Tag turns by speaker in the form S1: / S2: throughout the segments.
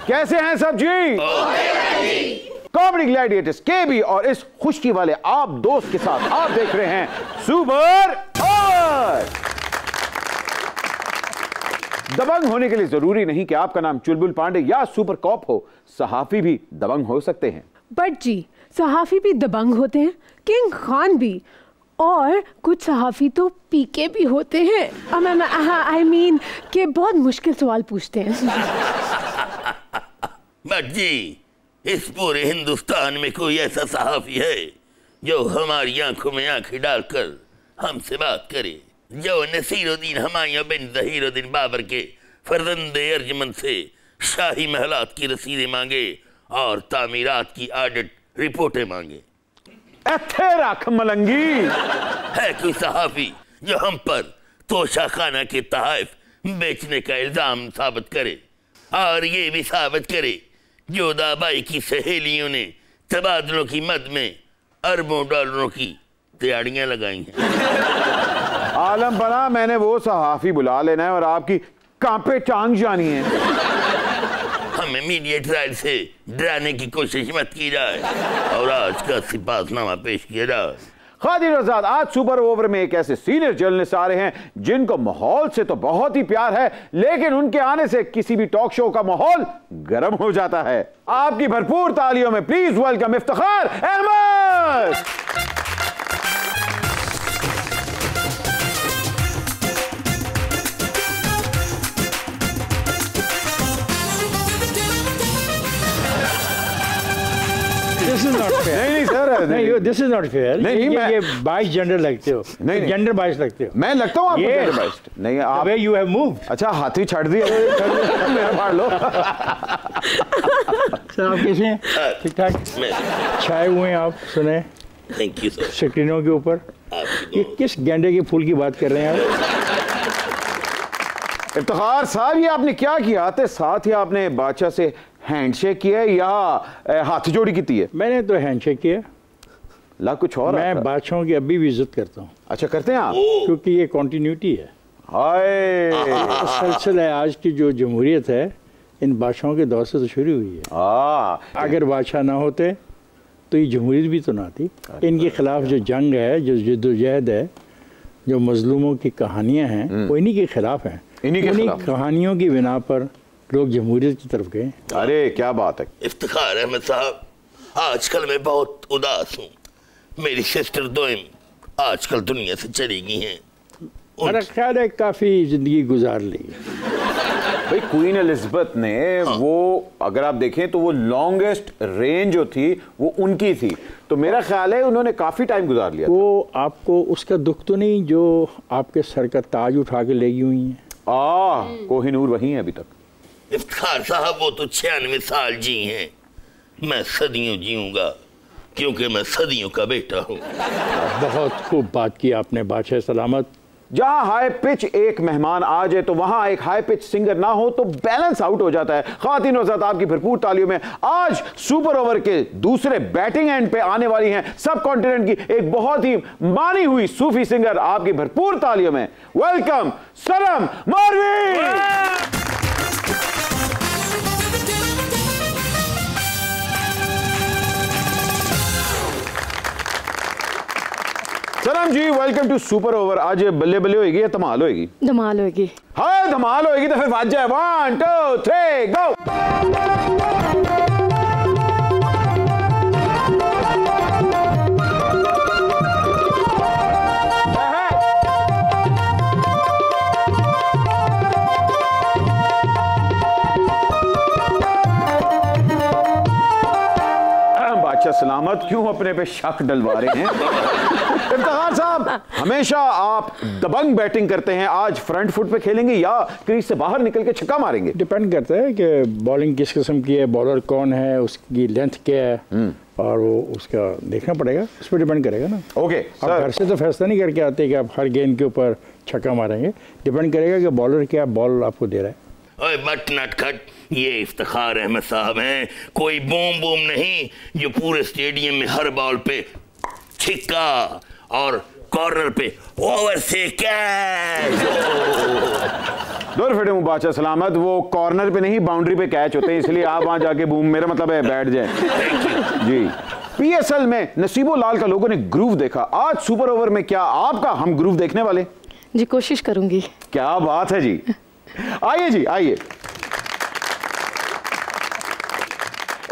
S1: कैसे हैं सब जी? कॉमेडी ग्लैडिएटर्स केबी और इस खुशकी वाले आप दोस्त के साथ आप देख रहे हैं सुपर ओवर। दबंग होने के लिए जरूरी नहीं कि आपका नाम चुलबुल पांडे या सुपर कॉप हो, सहाफी भी दबंग हो सकते हैं।
S2: बट जी, सहाफी भी दबंग होते हैं, किंग खान भी, और कुछ सहाफी तो पीके भी होते हैं। आई मीन कि बहुत मुश्किल सवाल पूछते हैं।
S3: बट जी, इस पूरे हिंदुस्तान में कोई ऐसा सहाफी है जो हमारी आंखों में आंखें डालकर हमसे बात करे, जो नसीरुद्दीन हुमायूं बिन ज़हीरुद्दीन बाबर के फर्जंदे अर्जुमंद से शाही महलात की रसीदें मांगे और तामीरात की ऑडिट रिपोर्टें मांगे?
S1: एथे रख मलंगी।
S3: है कोई सहाफी जो हम पर तोशाखाना के तहफ़ बेचने का इल्जाम साबित करे और ये भी साबित करे जोधाबाई की सहेलियों ने तबादलों की मद में अरबों डॉलरों की तैयारियां लगाई हैं?
S1: आलम बना, मैंने वो सहाफी बुला लेना है और आपकी कांपे टांग जानी है।
S3: हमें मीडिया ट्रायल से डराने की कोशिश मत की जाए और आज का सिपाहनामा पेश किया जाए।
S1: खादिर आजाद, आज सुपर ओवर में एक ऐसे सीनियर जर्नलिस्ट आ रहे हैं जिनको माहौल से तो बहुत ही प्यार है, लेकिन उनके आने से किसी भी टॉक शो का माहौल गर्म हो जाता है। आपकी भरपूर तालियों में please welcome Iftikhar Ahmed.
S4: This is not fair.
S1: नहीं सर,
S4: नहीं, this is not fair.
S1: नहीं,
S4: ये बाइस जेंडर लगते हो,
S1: नहीं
S4: जेंडर बाइस लगते हो।
S1: मैं लगता हूँ आपको जेंडर बाइस्ड? नहीं, आप
S4: The way you have moved.
S1: अच्छा हाथी छड़ दिया मेरा फाड़ लो।
S4: सर आप कैसे हैं? ठीक ठाक छाए हुए हैं आप, सुने
S3: थैंक यू सर।
S4: स्क्रीनों के ऊपर ये किस गेंडे के फूल की बात कर रहे हैं आप?
S1: इफ्तिखार साहब, ये आपने क्या किया? साथ ही आपने बादशाह से हैंडशेक किया है या हाथ जोड़ी की है?
S4: मैंने तो हैंडशेक किया।
S1: ला कुछ और?
S4: मैं बादशाहों की अभी भी इज्जत करता हूँ।
S1: अच्छा, करते हैं आप?
S4: क्योंकि ये कंटिन्यूटी है।
S1: हाय,
S4: सिलसिला आज की जो जमहूरियत है इन बादशाहों के दौर से तो शुरू हुई है। अगर बादशाह ना होते तो ये जमहूरियत भी तो ना थी। इनके खिलाफ जो जंग है, जो जद्दोजहद है, जो मजलूमों की कहानियाँ हैं, वो इन्हीं के खिलाफ हैं। इन्हीं कहानियों की बिना पर लोग जमहूरियत की तरफ गए।
S1: अरे क्या बात है।
S3: इफ्तिखार अहमद साहब, आजकल मैं बहुत उदास हूँ। मेरी सिस्टर दोइम आजकल दुनिया से चली गई हैं।
S4: मेरा ख्याल है काफ़ी ज़िंदगी गुजार ली।
S1: भाई क्वीन एलिजाबेथ ने वो अगर आप देखें तो वो लॉन्गेस्ट रेंज जो थी वो उनकी थी, तो मेरा ख्याल है उन्होंने काफ़ी टाइम गुजार लिया।
S4: वो आपको उसका दुख तो नहीं जो आपके सर का ताज उठा के ले गई हुई हैं?
S1: कोहिनूर वही है अभी तक।
S3: इफ्तिखार साहब, वो तो 96 साल जी हैं, मैं सदियों जीऊंगा क्योंकि मैं सदियों का बेटा हूँ।
S4: बहुत खूब बात की आपने बादशाह सलामत।
S1: जहां हाई पिच एक मेहमान आ जाए तो वहां एक हाई पिच सिंगर ना हो तो बैलेंस आउट हो जाता है। ख्वातीन और हज़रात, आपकी भरपूर तालियों में आज सुपर ओवर के दूसरे बैटिंग एंड पे आने वाली हैं सब कॉन्टिनेंट की एक बहुत ही मानी हुई सूफी सिंगर। आपकी भरपूर तालियों में welcome Sanam Marvi. Sanam ji, welcome to super over. आज बल्ले बल्ले होएगी या धमाल होएगी?
S2: धमाल होएगी।
S1: हाँ धमाल होएगी तो फिर बात जाए 1 2 3 गो। बादशाह सलामत, क्यों अपने पे शक डलवा रहे हैं? इफ्तिखार साहब, हमेशा आप दबंग बैटिंग करते हैं, आज फ्रंट फुट पे खेलेंगे या क्रीज से बाहर निकल के छक्का मारेंगे?
S4: डिपेंड करता है कि बॉलिंग किस किस्म की है, बॉलर कौन है, उसकी लेंथ क्या है और वो उसका देखना पड़ेगा, उस पर डिपेंड करेगा ना।
S1: ओके,
S4: आप घर से तो फैसला नहीं करके आते कि आप हर गेंद के ऊपर छक्का मारेंगे। डिपेंड करेगा कि बॉलर क्या बॉल आपको दे रहा है।
S3: ओए बट नटखट, ये इफ्तिखार अहमद साहब हैं, कोई बूम बूम नहीं जो पूरे स्टेडियम में हर बॉल पे छिक्का और कॉर्नर पे ओवर से कैच।
S1: दूर फिटे मुंह बादशाह सलामत, वो कॉर्नर पे नहीं बाउंड्री पे कैच होते हैं, इसलिए आप वहां जाके बूम, मेरा मतलब है बैठ जाए जी। पीएसएल में नसीबो लाल का लोगों ने ग्रूव देखा, आज सुपर ओवर में क्या आपका हम ग्रूव देखने वाले?
S5: जी कोशिश करूंगी।
S1: क्या बात है जी, आइए जी आइए।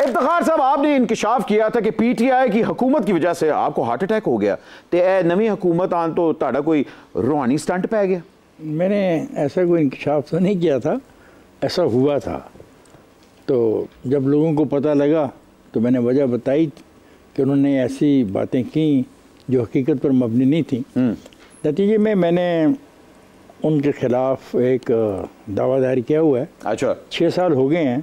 S1: इफ्तिखार साहब, आपने इंकिशाफ किया था कि पीटीआई की हुकूमत की वजह से आपको हार्ट अटैक हो गया, तो नवी हुकूमत आन तो ताड़ा कोई रूहानी स्टंट पै गया?
S4: मैंने ऐसा कोई इंकिशाफ तो नहीं किया था, ऐसा हुआ था। तो जब लोगों को पता लगा तो मैंने वजह बताई कि उन्होंने ऐसी बातें की जो हकीकत पर मबनी नहीं थी। नतीजे में मैंने उनके खिलाफ एक दावा दायर किया हुआ है।
S1: अच्छा,
S4: 6 साल हो गए हैं,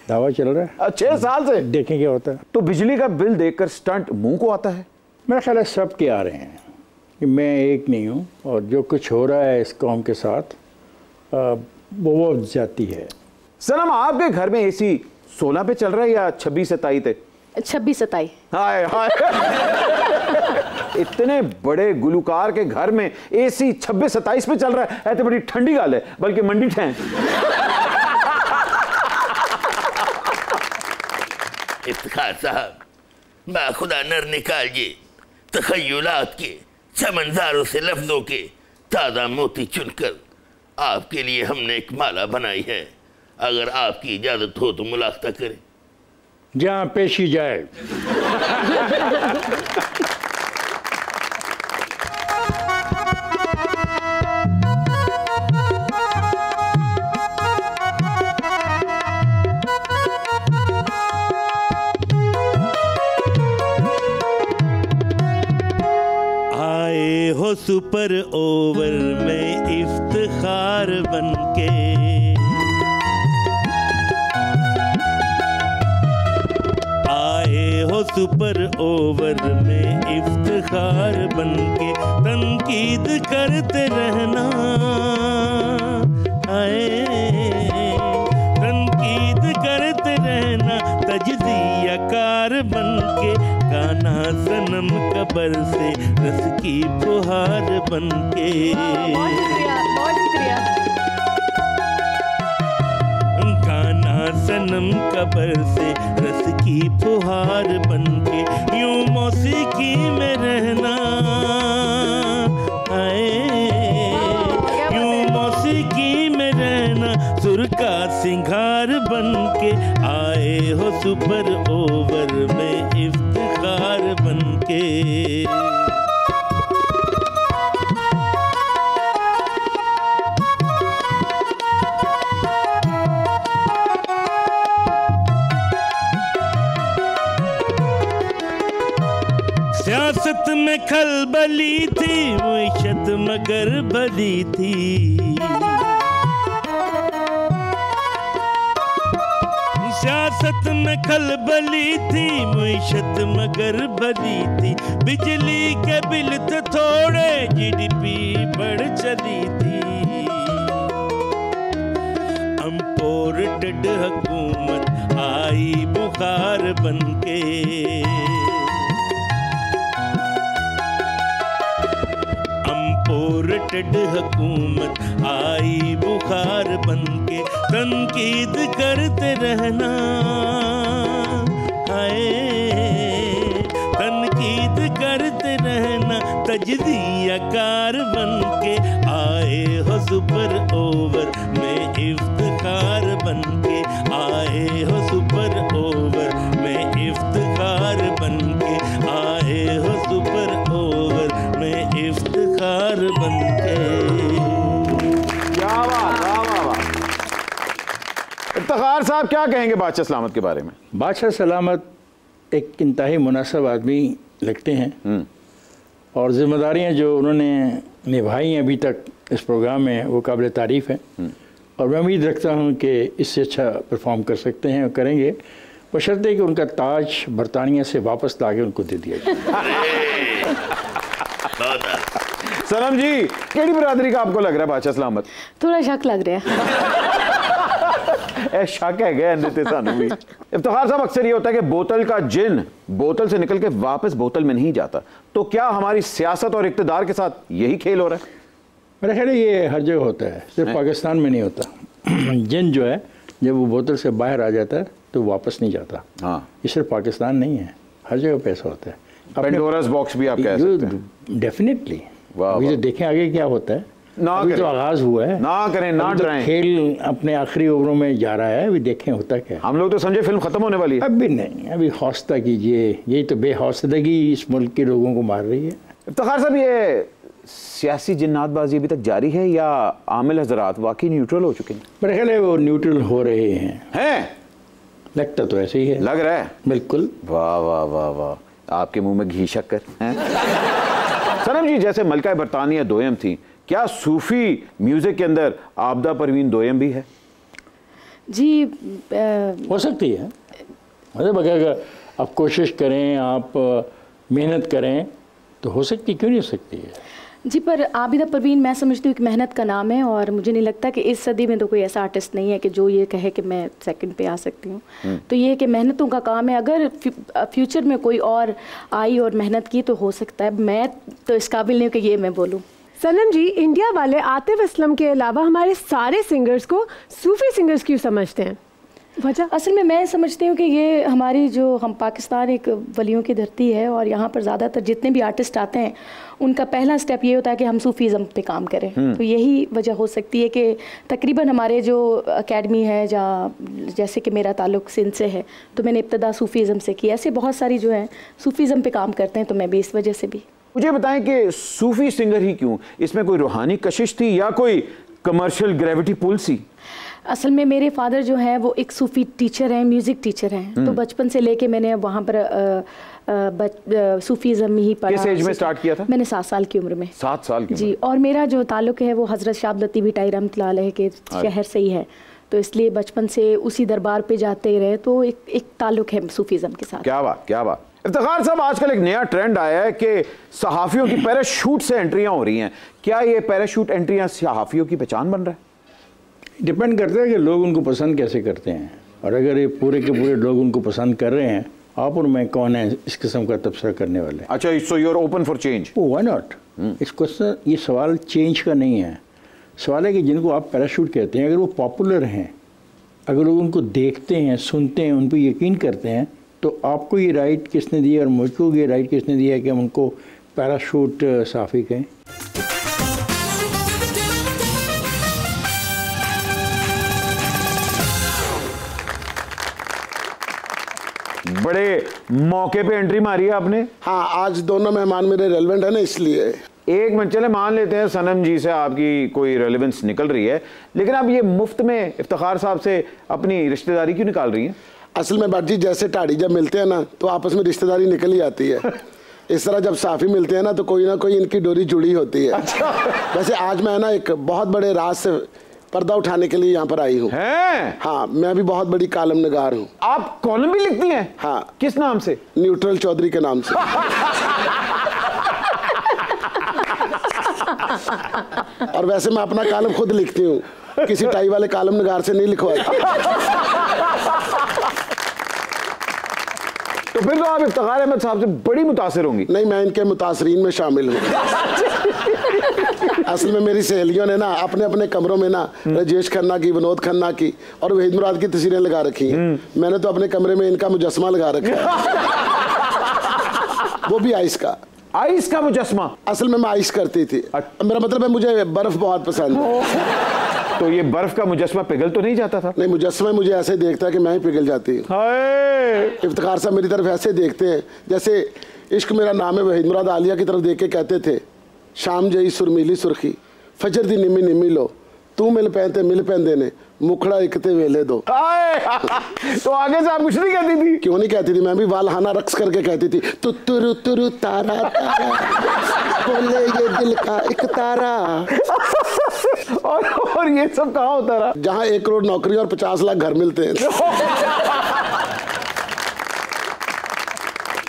S4: दावा चल रहा है।
S1: 6 साल से?
S4: देखें क्या होता है।
S1: तो बिजली का बिल देखकर स्टंट मुंह को आता है?
S4: मेरा ख्याल है सब के आ रहे हैं कि मैं एक नहीं हूँ, और जो कुछ हो रहा है इस कौम के साथ वो जाती है।
S1: सनम, आपके घर में एसी 16 पे चल रहा है या 26-27 पे?
S5: 26-27।
S1: हाय हाय इतने बड़े गुलकार के घर में एसी 26-27 पे चल रहा है तो बड़ी ठंडी गाल है, बल्कि मंडी ठहन।
S3: इफ्तिखार साहब, खुदा नर निकालिए तखय्युलात के चमनजारों से लफ्जों के ताज़ा मोती चुनकर आपके लिए हमने एक माला बनाई है, अगर आपकी इजाज़त हो तो मुलाक़ा करें।
S4: जहाँ पेशी जाए।
S6: आए हो सुपर ओवर में इफ्तिखार बनके, आए हो सुपर ओवर में इफ्तिखार बनके, तनकीद करते रहना, आए तनकीद करते रहना, तजज़िया कार बनके, गाना सनम कबर से रस की फुहार बनके।
S5: बहुत शुक्रिया, बहुत शुक्रिया।
S6: गाना सनम कबर से रस की फुहार बनके, यूं मौसीकी में रहना, आए यूं मौसीकी में रहना, सुर का सिंगार बनके, आए हो सुपर ओवर में इफ्तिखार बनके। सियासत में खलबली थी मुइशत मगर भली थी, सियासत में खलबली थी मुइशत मगर भली थी, बिजली के बिल तो थोड़े जीडीपी बढ़ चली थी, इम्पोर्टेड हुकूमत आई बुखार बनके, इम्पोर्टेड हुकूमत आई बुखार बनके, तनकीद करते रहना, हाय तनकीद करते रहना, तजज़िया कार बनके, आए हो सुपर ओवर में इफ्तिखार बनके, आए हो सुपर ओवर में इफ्तिखार बनके, आए हो सुपर ओवर में इफ्तिखार बनके।
S1: क्या बात, वाह वाह वाह। इफ्तिखार साहब, क्या कहेंगे बादशाह सलामत के बारे में?
S4: बादशाह सलामत एक इंतहाई मुनासिब आदमी लगते हैं, और ज़िम्मेदारियाँ जो उन्होंने निभाई हैं अभी तक इस प्रोग्राम में वो काबिल तारीफ़ है, और मैं उम्मीद रखता हूँ कि इससे अच्छा परफॉर्म कर सकते हैं और करेंगे, बशर्ते कि उनका ताज बरतानिया से वापस ला के उनको दे दिया जाए।
S1: सनम जी, केड़ी बरादरी का आपको लग रहा है बादशाह सलामत?
S5: थोड़ा शक लग रहा है।
S1: शक है गया सानू भी। इफ्तिखार साहब, अक्सर ये होता है कि बोतल का जिन बोतल से निकल के वापस बोतल में नहीं जाता, तो क्या हमारी सियासत और इक्तिदार के साथ यही खेल हो रहा है?
S4: मेरा ख्याल है ये हर जगह होता है, सिर्फ पाकिस्तान में नहीं होता। जिन जो है जब वो बोतल से बाहर आ जाता है तो वापस नहीं जाता। हाँ, ये सिर्फ पाकिस्तान नहीं है, हर जगह पैसा होता है।
S1: पेंडोरास बॉक्स भी आप कह सकते हैं।
S4: डेफिनेटली। अभी तो देखें आगे क्या होता है। अभी तो आगाज हुआ है, ना
S1: करें ना डराएं।
S4: खेल अपने आखिरी ओवरों में जा रहा है, अभी देखें होता क्या।
S1: हम लोग तो समझे फिल्म खत्म होने वाली है।
S4: अभी नहीं, अभी हौसला कीजिए, यही तो बेहौसलगी इस मुल्क के लोगों को मार रही है।
S1: इफ्तिखार साहब, ये सियासी जिन्नातबाजी अभी तक जारी है या आमिल हजरात वाकई न्यूट्रल हो चुके हैं?
S4: मेरा ख्याल है वो न्यूट्रल हो रहे हैं। लगता तो ऐसे ही है।
S1: लग रहा है?
S4: बिल्कुल।
S1: वाह वाह वाह वाह, आपके मुंह में घी शक्कर है। सनम जी, जैसे मलका बरतानिया दोयम थी, क्या सूफी म्यूजिक के अंदर आबदा परवीन दोयम भी है?
S5: जी
S4: हो सकती है। मतलब अगर आप कोशिश करें, आप मेहनत करें तो हो सकती, क्यों नहीं हो सकती है।
S5: जी, पर आबिदा परवीन मैं समझती हूँ कि मेहनत का नाम है, और मुझे नहीं लगता कि इस सदी में तो कोई ऐसा आर्टिस्ट नहीं है कि जो ये कहे कि मैं सेकंड पे आ सकती हूँ। तो ये कि मेहनतों का काम है। अगर फ्यूचर में कोई और आई और मेहनत की तो हो सकता है। मैं तो इस काबिल नहीं हूँ कि ये मैं बोलूँ।
S2: सनम जी, इंडिया वाले आतिफ असलम के अलावा हमारे सारे सिंगर्स को सूफी सिंगर्स क्यों समझते हैं? वजह?
S5: असल में मैं समझती हूँ कि ये हमारी जो हम पाकिस्तान एक वलियों की धरती है, और यहाँ पर ज़्यादातर जितने भी आर्टिस्ट आते हैं उनका पहला स्टेप ये होता है कि हम सूफीज़म पे काम करें। तो यही वजह हो सकती है कि तकरीबन हमारे जो एकेडमी है, जैसे कि मेरा ताल्लुक़ सिंध से है, तो मैंने इब्तदा सूफीज़म से की। ऐसे बहुत सारी जो हैं सूफीज़म पे काम करते हैं, तो मैं भी इस वजह से भी।
S1: मुझे बताएं कि सूफी सिंगर ही क्यों? इसमें कोई रूहानी कशिश थी या कोई कमर्शियल ग्रेविटी पुल सी?
S5: असल में मेरे फादर जो हैं वो एक सूफी टीचर हैं, म्यूज़िक टीचर हैं। तो बचपन से लेके मैंने वहाँ पर सूफीज़म ही पढ़ा।
S1: किस एज में स्टार्ट किया था?
S5: मैंने 7 साल की उम्र में।
S1: 7 साल की?
S5: जी, और मेरा जो ताल्लुक़ है वो हज़रत शाह लतीफ़ भुट्टो रहमतुल्लाह अलैह के शहर से ही है, तो इसलिए बचपन से उसी दरबार पे जाते रहे, तो एक ताल्लुक़ है सूफीज़म के साथ।
S1: क्या बात, क्या बात। इफ्तिखार साहब, आजकल एक नया ट्रेंड आया है कि सहाफ़ियों की पैराशूट से एंट्रियां हो रही हैं। क्या ये पैराशूट एंट्रियां सहाफ़ियों की पहचान बन रहा है?
S4: डिपेंड करता है कि लोग उनको पसंद कैसे करते हैं, और अगर ये पूरे के पूरे लोग उनको पसंद कर रहे हैं, आप और मैं कौन है इस किस्म का तबसरा करने वाले।
S1: अच्छा, so you are open for change?
S4: Why not. इस क्वेश्चन, ये सवाल चेंज का नहीं है, सवाल है कि जिनको आप पैराशूट कहते हैं, अगर वो पॉपुलर हैं, अगर लोग उनको देखते हैं, सुनते हैं, उन पर यकीन करते हैं, तो आपको ये राइट किसने दिया और मुझको ये राइट किसने दिया है कि हम उनको पैराशूट साफ़ी कहें?
S1: बड़े मौके पे एंट्री मारी है आपने।
S7: हाँ, आज दोनों मेहमान मेरे रेलेवेंट है ना, इसलिए।
S1: एक मिनट, चले मान लेते हैं सनम जी से आपकी कोई रेलेवेंस निकल रही है, लेकिन आप ये मुफ्त में इफ्तिखार साहब से अपनी रिश्तेदारी क्यों निकाल रही हैं?
S7: असल में बाजी, जैसे ठाड़ी जब मिलते हैं ना तो आपस में रिश्तेदारी निकल ही आती है। इस तरह जब साफ़ी मिलते हैं ना तो कोई ना कोई इनकी डोरी जुड़ी होती है। अच्छा। वैसे आज मैं ना एक बहुत बड़े राज से पर्दा उठाने के लिए यहाँ पर आई हूँ। हाँ, मैं भी बहुत बड़ी कॉलम निगार हूँ।
S1: आप कॉलम भी लिखती हैं?
S7: हाँ।
S1: किस नाम से?
S7: न्यूट्रल चौधरी के नाम से। और वैसे मैं अपना कॉलम खुद लिखती हूँ, किसी टाई वाले कॉलम निगार से नहीं लिखवाती।
S1: तो फिर तो आप इफ्तिखार अहमद साहब से बड़ी मुतासिर होंगी।
S7: नहीं, मैं इनके मुतासरीन में शामिल हूँ। असल में मेरी सहेलियों ने ना अपने अपने कमरों में ना राजेश खन्ना की, विनोद खन्ना की और वहीद मुराद की तस्वीरें लगा रखी हैं। मैंने तो अपने कमरे में इनका मुजस्मा लगा रखा है। वो भी आइस का।
S1: आइस का मुजस्मा?
S7: असल में मैं आइस करती थी। मेरा मतलब है मुझे बर्फ बहुत पसंद है।
S1: तो ये बर्फ का मुजस्मा पिघल तो नहीं जाता था?
S7: नहीं, मुजस्मा मुझे ऐसे देखता है कि मैं ही पिघल जाती हूँ। इफ्तिखार साहब मेरी तरफ ऐसे देखते हैं जैसे इश्क मेरा नाम है वहीद मुराद आलिया की तरफ देख के कहते थे, शाम जई सुरमीली सुर्खी फजर दी निमी निमी लो, तू मिल पैंदे ने मुखड़ा इकते वेले दो।
S1: तो आगे से आप कुछ नहीं कहती थी?
S7: क्यों नहीं कहती थी, मैं भी वालहाना रक्स करके कहती थी, तुरु तुरु तारा तारा बोले ये दिल का एक तारा।
S1: और ये सब कहाँ होता रहा?
S7: जहाँ 1 करोड़ नौकरी और 50 लाख घर मिलते हैं।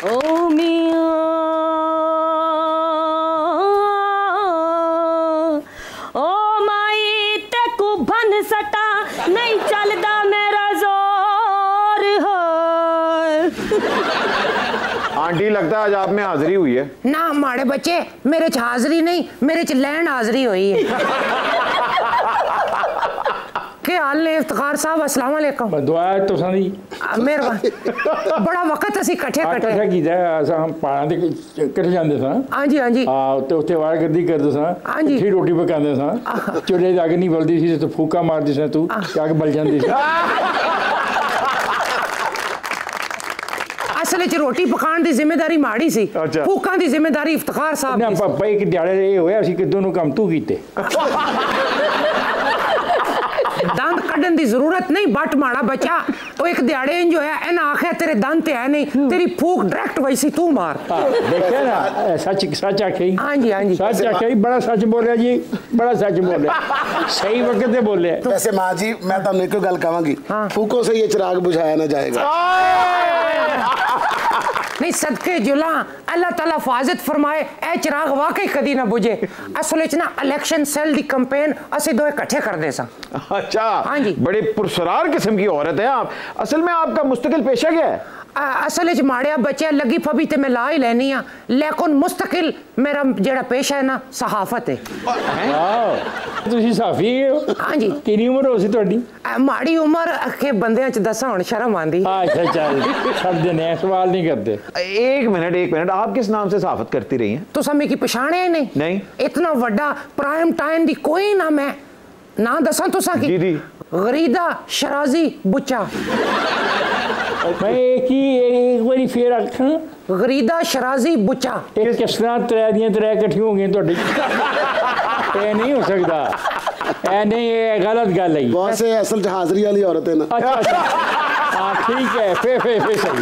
S5: ओ मियां ओ माई तेकू बन सटा नहीं चलदा मेरा जोर हो।
S1: आंटी लगता है आज आप में हाजिरी हुई है
S8: ना हमारे बच्चे, मेरे च हाजिरी नहीं, मेरे च लैंड हाजिरी हुई है। क्या हाल ने इफ्तिखार साहब? अस्सलाम वालेकुम।
S4: दुआ है तो सारी
S8: मेहरबानी। बड़ा वक्त ਅਸੀਂ ਇਕੱਠੇ
S4: ਕੀਤਾ हम पहाड़ां ते इकट्ठे ਜਾਂਦੇ ਸਾਂ।
S8: ਹਾਂਜੀ ਹਾਂਜੀ।
S4: ਤੇ ਉੱਥੇ ਵਾਰਗਰਦੀ ਕਰਦੇ ਸਾਂ।
S8: ਹਾਂਜੀ।
S4: ਇੱਥੇ ਰੋਟੀ ਪਕਾਉਂਦੇ ਸਾਂ। ਚੁੱਲ੍ਹੇ ਦੀ ਅੱਗ ਨਹੀਂ ਬਲਦੀ ਸੀ ਤੇ ਫੂਕਾ ਮਾਰਦੀ ਸਾਂ ਤੂੰ ਤੇ ਅੱਗ ਬਲ ਜਾਂਦੀ ਸੀ।
S8: ਅਸਲ ਵਿੱਚ ਰੋਟੀ ਪਕਾਉਣ ਦੀ ਜ਼ਿੰਮੇਵਾਰੀ ਮਾੜੀ ਸੀ, ਫੂਕਾਂ ਦੀ ਜ਼ਿੰਮੇਵਾਰੀ ਇਫਤਿਖਾਰ ਸਾਹਿਬ ਦੀ।
S4: ਨਾ ਪਾਪਾ ਇੱਕ ਦਿਹਾੜੇ ਇਹ ਹੋਇਆ ਸੀ ਕਿ ਦੋਨੋਂ ਕੰਮ ਤੂੰ ਕੀਤੇ।
S8: दंद कढ़न की जरूरत नहीं, बट माड़ा बच्चा वो एक दिहाड़े इंज होया इन्हें आख्या तेरे दंद ते है नहीं, तेरी फूक डायरेक्ट वैसी तू मार।
S4: देखा ना सच सच आखे।
S8: हाँ जी हाँ जी
S4: सच आखे, बड़ा सच बोलिया जी, बड़ा सच बोलिया, सही वक्त पे बोले।
S7: वैसे माँ जी मैं तुम एक गल कहांगी, फूकों से ये चिराग बुझाया ना जाएगा।
S8: नहीं सदके जुला अल्लाह ताला हिफाजत फरमाए ए चिराग वाकई कदी ना बुझे। असल विच ना इलेक्शन सेल दी कैंपेन असि दो इकट्ठे करदे सा।
S1: अच्छा
S8: हाँ जी।
S1: बड़ी पुरसरार किस्म की औरत है आप। असल में आपका मुस्तकिल पेशा क्या है?
S8: असल विच माड़िया बच्चे लगी फबी ते मैं ला ही लैनी आ, लेकिन मुस्तकिल मेरा जेड़ा पेशा है ना सहाफत है।
S4: ਤੁਸੀਂ ਸਾਫੀ ਹੋ?
S8: हाँ जी।
S4: किन्नी उम्र हो सी ਤੁਹਾਡੀ?
S8: माड़ी उम्र के बंदियां च दसा हुण शर्म आंदी।
S4: अच्छा चल छड़ देने सवाल नहीं करते।
S1: एक मिनट आप किस नाम से सहाफत करती रही हैं?
S8: तो समी की पछाणे नहीं?
S1: नहीं।
S8: इतना वड्डा प्राइम टाइम दी कोई ना मैं ना दसा तुसा की।
S1: जी
S8: गरीदा शराजी बुच्चा।
S4: मैं एक बारी फिर आखां
S8: गरीदा शराजी बुच्चा।
S4: एक किस तरह त्रै दियां त्रै इकट्ठी हो गई ਤੁਹਾਡੀ? ये नहीं हो सकता, ये नहीं, ये गलत गल है।
S7: बहुत से असल हाजिरी वाली औरत है ना।
S4: अच्छा हाँ ठीक है, फिर सही।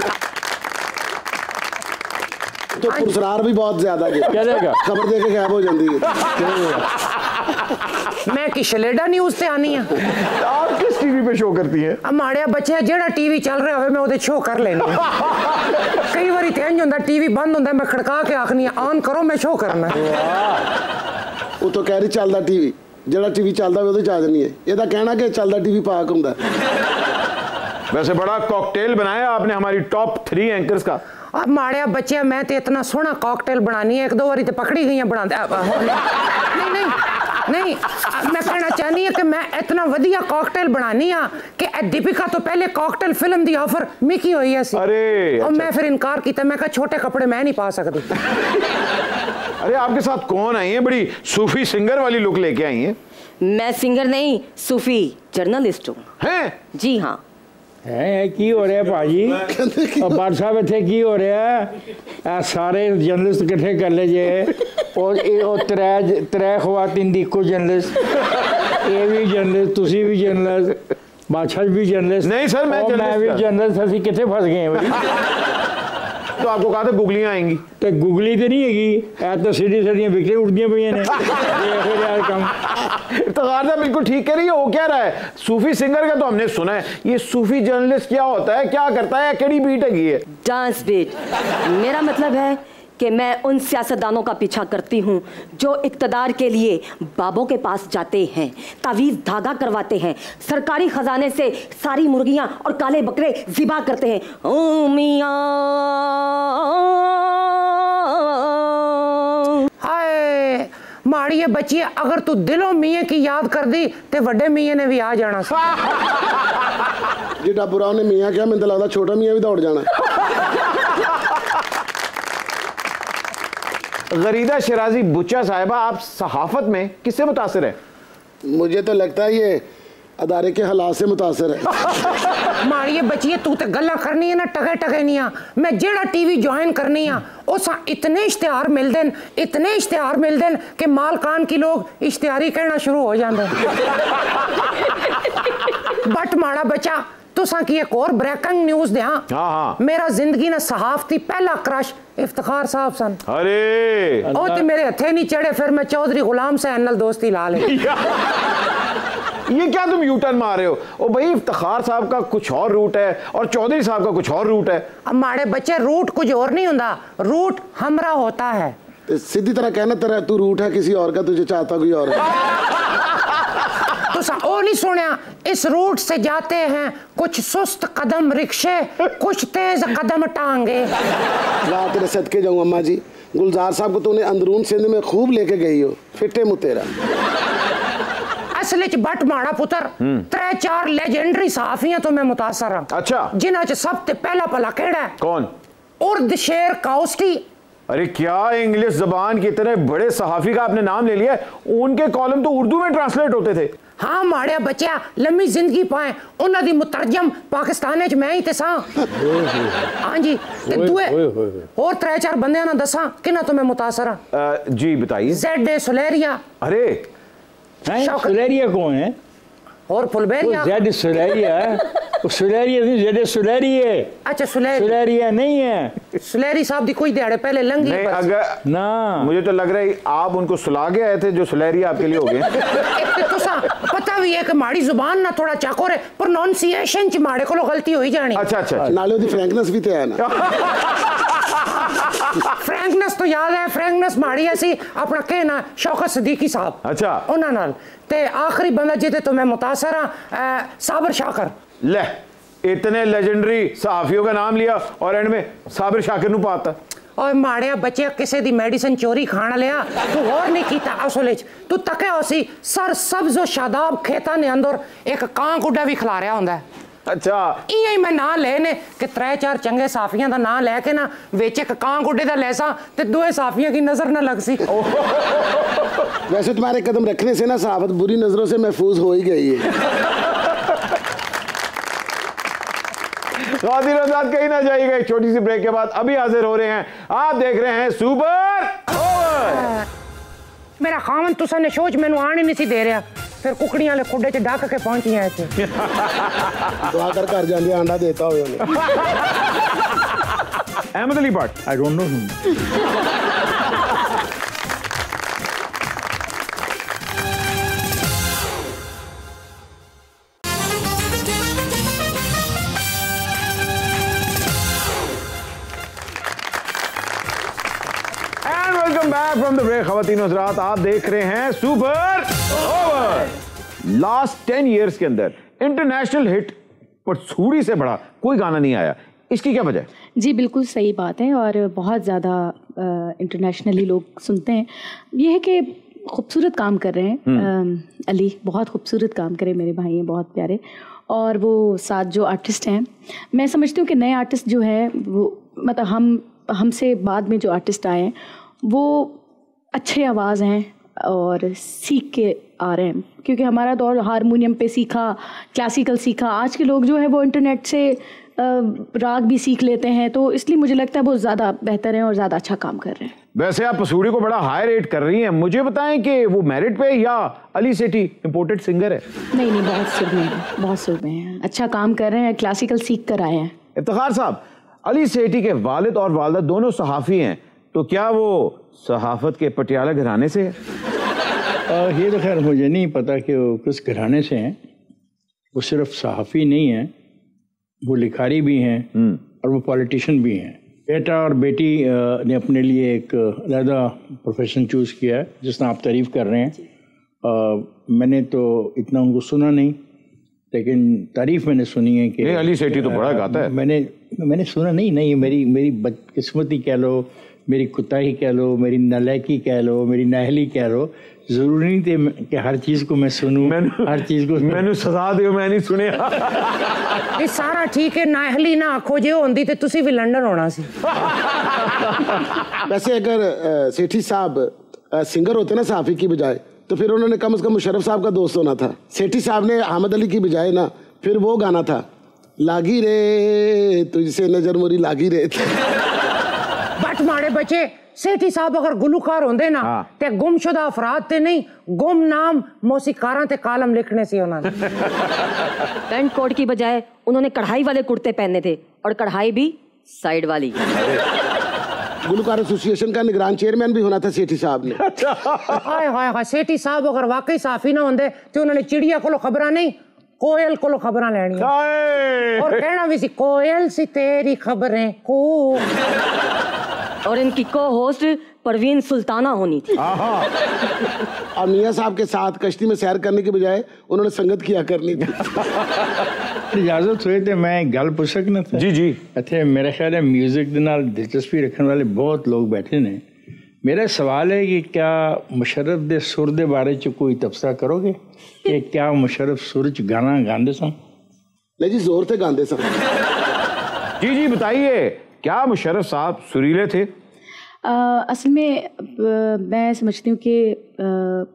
S7: तो पुरस्कार भी बहुत ज्यादा
S4: चलेगा,
S7: खबर दे के गायब हो जाती है।
S8: मैं कि शलेडा न्यूज से आनी है।
S1: आप किस टीवी पे शो करती हैं?
S8: माड़िया बच्चे जेड़ा टीवी चल रहा हो मैं वो शो कर लेनी। कई बारी तो इंज होंदा टीवी बंद होंदा मैं खड़का के आखनी ऑन करो मैं शो करना।
S7: वो तो कह रही चलदा टीवी, जेड़ा टीवी चलदा वो आ जानी है। ਇਹਦਾ कहना कि चलदा टीवी पाक ਹੁੰਦਾ।
S1: वैसे बड़ा कॉकटेल बनाया आपने हमारी टॉप 3 एंकर्स का।
S8: अब माड़िया बच्चे मैं तो इतना सोहना कॉकटेल बनानी है, एक दो बारी तो पकड़ी गई बना। नहीं नहीं नहीं मैं कहना चाहनी है कि मैं इतना वधिया कॉकटेल बनानी है कि दीपिका तो पहले cocktail film the offer Mickey हुई है।
S1: अरे
S8: और मैं फिर इनकार किया, मैं कहा छोटे कपड़े मैं नहीं पा सकती।
S1: अरे आपके साथ कौन आई है? बड़ी सूफी सिंगर वाली लुक लेके आई है।
S9: मैं सिंगर नहीं सूफी जर्नलिस्ट हूँ।
S1: हैं?
S9: जी हाँ।
S4: है की हो रहा है भाजी? बार साहब इतने की हो रहा है? सारे जर्नलिस्ट इकट्ठे कर ले जे और त्रै खवातीन दी को जर्नलिस्ट, ये भी जर्नलिस्ट, तुसी भी जर्नलिस्ट, बादशाह भी जर्नलिस्ट।
S1: नहीं सर मैं
S4: भी जर्नलिस्ट। असि कितने फस गए हैं भाई?
S1: तो आपको कहा था गुगलियां आएंगी,
S4: तो गुगली तो नहीं हैगी, तो सीढ़ी सीढ़ियाँ बिखरे उड़दियाँ पई ने।
S1: तो बिल्कुल ठीक कह रही है। वो क्या रहा है सूफी सिंगर का तो हमने सुना है, ये सूफी जर्नलिस्ट क्या होता है, क्या करता है, केड़ी बीट है?
S9: Dance beat. मेरा मतलब है कि मैं उन सियासतदानों का पीछा करती हूँ जो इक़्तिदार के लिए बाबों के पास जाते हैं, तावीज़ धागा करवाते हैं, सरकारी ख़जाने से सारी मुर्गियाँ और काले बकरे ज़िबा करते हैं। ओ मियाँ
S8: हाय माड़िए बच्चिए, अगर तू दिलों मियाँ की याद कर दी तो वड्डे मियाँ ने भी आ जाना।
S7: जिड़ा बुरा ने मियाँ क्या, मैं तो लगता छोटा मियाँ भी दौड़ जाना।
S1: गरीदा शराजी बुच्चा साहिबा, आप सहाफत में किससे मुतासिर है?
S7: मुझे तो लगता है ये अदारे के हालात से मुतासिर है।
S8: माड़िए बच्चिए तू तो गल्ला करनी है ना टके टके नहीं आ। मैं जेड़ा टीवी ज्वाइन करनी है उस इतने इश्तिहार मिल देन, इतने इश्तिहार मिल देन कि मालकान की लोग इश्तिहारी कहना शुरू हो जाते। बट माड़ा बच्चा तुसा की एक और ब्रेकिंग न्यूज दे। हाँ मेरा जिंदगी ना सहाफती पहला क्रश इफ्तिखार साहब सन।
S1: अरे
S8: ओ ते मेरे हथे नहीं चढ़े, फिर मैं चौधरी गुलाम से नल दोस्ती ला ले।
S1: ये क्या तुम यूटर्न मार रहे हो? ओ भाई इफ्तिखार साहब का कुछ और रूट है और चौधरी साहब का कुछ और रूट है।
S8: अब माड़े बच्चे रूट कुछ और नहीं होता, रूट हमरा होता है।
S7: सीधी तरह कहना तेरा तू रूट है किसी और का, तुझे चाहता कोई और।
S8: ओ नहीं सुनिया, इस रूट से जाते हैं कुछ सुस्त कदम रिक्शे, कुछ तेज कदम टांगे।
S7: वाह तेरे सदके जाऊं अम्मा जी, गुलजार साहब को तूने अंदरून सिंध में खूब लेके गई हो, फिटे मुतेरा।
S8: असले च बट माड़ा पुत्र, 3-4 लेजेंडरी सहाफियां तो मैं मुतासर हां।
S1: अच्छा,
S8: जिन्हां च सब ते पहला भला केड़ा है?
S1: कौन?
S8: उर्द शेर काउस्टी।
S1: अरे क्या इंग्लिश जबान के इतने बड़े सहाफी का आपने नाम ले लिया है? उनके कॉलम तो उर्दू में ट्रांसलेट होते थे।
S8: हाँ माड़िया बच्चा लंबी जिंदगी पाए, उन्हां दी मुतरजम पाकिस्तान च मैं ही ते सां। हाँ जी, ते दुए और 3-4 बंदे ना दसा किना तो मैं मुतासर हां।
S1: जी बताइए।
S8: ZA सुलेरिया।
S1: अरे
S4: सुलेरिया कौन है?
S8: और फुलबेरिया।
S4: जेड सुलेरिया है, सुलेरिया नहीं, जेड सुलेरी है।
S8: अच्छा
S4: सुलेरिया नहीं है।
S8: सुलेरी साहब दी कोई दिहाड़े पहले लंगी
S1: नहीं, अगर
S4: ना
S1: मुझे तो लग रहा है आप उनको सुला के आए थे जो सुलेरिया आपके लिए हो गए।
S8: पता भी है कि माड़ी जुबान ना थोड़ा चाकोर है, प्रोनाउंसिएशन च माड़े कोलो गलती होई जानी।
S1: अच्छा
S7: नाले दी फ्रैंकनेस भी ते है ना।
S8: फ्रैंकनेस तो याद है, फ्रैंकनेस माड़ी ऐसी अपना कहना शौकत सदीकी साहब।
S1: अच्छा,
S8: उन्हां नाल ते आखिरी बंदा जिते तो मैं मुतासर हां, साबिर शाकर।
S1: ले इतने लेजेंडरी सहाफियों का नाम लिया और एंड में साबिर शाकिर नु पाता।
S8: और माड़िया बच्चे किसी दी मेडिसिन चोरी खाना लिया तू और नहीं कीता। असल तू तके होसी सर सब्ज शादाब खेता ने अंदर एक कां गुड्डा भी खिला रहा होंदा है।
S1: अच्छा,
S8: इयां ही मैं ना लेने कि 3-4 चंगे साफियां दा नाम लेके ना विच एक कां गुड्डे दा लेसा ते दोए साफियां की नजर ना लग सी।
S7: वैसे तुम्हारे कदम रखने से ना सहाफत बुरी नजरों से महफूज हो ही गई है।
S1: कहीं ना जाइएगा, एक छोटी सी ब्रेक के बाद अभी हाजिर हो रहे हैं। आप देख रहे हैं सुपर ओवर।
S8: मेरा खामन तुसा ने सोच मैनू आने नहीं सी दे रहा, फिर कुकड़ियां वाले खुडे च ढक के पहुंची आए थे।
S7: दुआ कर घर जांदे अंडा देता हो।
S1: Ahmed Ali Bhatt,
S4: I don't know him.
S1: From the break, खवातीन और हज़रात, आप देख रहे हैं सुपर ओवर। लास्ट 10 इयर्स के अंदर इंटरनेशनल हिट पर छुरी से बड़ा कोई गाना नहीं आया, इसकी क्या वजह है?
S5: जी बिल्कुल सही बात है, और बहुत ज़्यादा इंटरनेशनली लोग सुनते हैं। ये है कि खूबसूरत काम कर रहे हैं अली, बहुत खूबसूरत काम करे, मेरे भाई हैं बहुत प्यारे, और वो साथ जो आर्टिस्ट हैं, मैं समझती हूँ कि नए आर्टिस्ट जो है वो मतलब हमसे बाद में जो आर्टिस्ट आए हैं वो अच्छे आवाज़ हैं और सीख के आ रहे हैं, क्योंकि हमारा दौर हारमोनियम पे सीखा, क्लासिकल सीखा। आज के लोग जो है वो इंटरनेट से राग भी सीख लेते हैं, तो इसलिए मुझे लगता है वो ज़्यादा बेहतर हैं और ज़्यादा अच्छा काम कर रहे हैं।
S1: वैसे आप पसूड़ी को बड़ा हाई रेट कर रही हैं, मुझे बताएं कि वो मेरिट पे या अली सेठी इंपोर्टेड सिंगर है?
S5: नहीं, बहुत सुर में हैं, बहुत सुर में हैं, अच्छा काम कर रहे हैं, क्लासिकल सीख कर आए हैं।
S1: इफ्तिखार साहब, अली सेठी के वालिद और वालिदा दोनों सहाफ़ी हैं, तो क्या वो सहाफत के पटियाला घराने से है?
S4: ये तो खैर मुझे नहीं पता कि वो किस घराने से हैं। वो सिर्फ सहाफ़ी नहीं हैं, वो लिखारी भी हैं और वो पॉलिटिशियन भी हैं। बेटा और बेटी ने अपने लिए एक अलग प्रोफेशन चूज़ किया है, जिसना आप तारीफ़ कर रहे हैं। मैंने तो इतना उनको सुना नहीं, लेकिन तारीफ़ मैंने सुनी है कि
S1: अली सेठी तो बड़ा गाता है।
S4: मैंने सुना नहीं, मेरी बदकिस्मती कह लो, मेरी कुताही कह लो, मेरी नालायकी कह लो, मेरी नाहली कह लो, जरूरी नहीं थे कि हर चीज़ को मैं सुनूं, हर चीज़ को मैंने
S1: सजा दो, मैं नहीं सुने।
S8: ये सारा ठीक है, नाहली ना आखो जे होंदी ते तुसी भी लंदन होना सी।
S7: वैसे अगर सेठी साहब सिंगर होते ना सहाफी की बजाय, तो फिर उन्होंने कम से कम मुशर्रफ साहब का दोस्त होना था। सेठी साहब ने अहमद अली की बजाय ना फिर वो गाना था, लागी रे तुझसे नजर मोरी लागी रे।
S8: बट माड़े बच्चे, सेठी साहब अगर गुलूकार होंदे ना ते गुमशुदा अफराद ते नहीं, गुमनाम मौसीकारां ते कालम लिखने से उन्होंने।
S9: पैंट कोट की बजाय उन्होंने कढ़ाई वाले कुर्ते पहने थे, और कढ़ाई भी साइड वाली।
S7: गुलूकार एसोसिएशन का निगरान चेयरमैन भी होना था सेठी साहब ने।
S8: हाय हाय हाय, सेठी साहब अगर वाकई साफी ना होंदे तो उन्होंने चिड़िया को खबरां नहीं, कोयल को खबरां लेनी और कहना भी सी, कोयल सी तेरी खबरें को।
S9: और इनकी को होस्ट परवीन सुल्ताना होनी थी।
S7: और मियाँ साहब के साथ कश्ती में सैर करने के बजाय उन्होंने संगत किया करनी थी।
S4: इजाजत हुए थे मैं गल पूछ सकना था?
S1: जी जी।
S4: अच्छा, मेरा ख्याल है म्यूजिक के नाल दिलचस्पी रखने वाले बहुत लोग बैठे ने। मेरा सवाल है कि क्या मुशर्रफ दे सुर दे बारे च कोई तबसरा करोगे कि क्या मुशर्रफ सुर च गाना गांदे सन?
S7: नहीं जी, जोर से गांदे सन।
S1: जी जी बताइए, क्या मुशर्रफ साहब सुरीले थे?
S5: असल में मैं समझती हूँ कि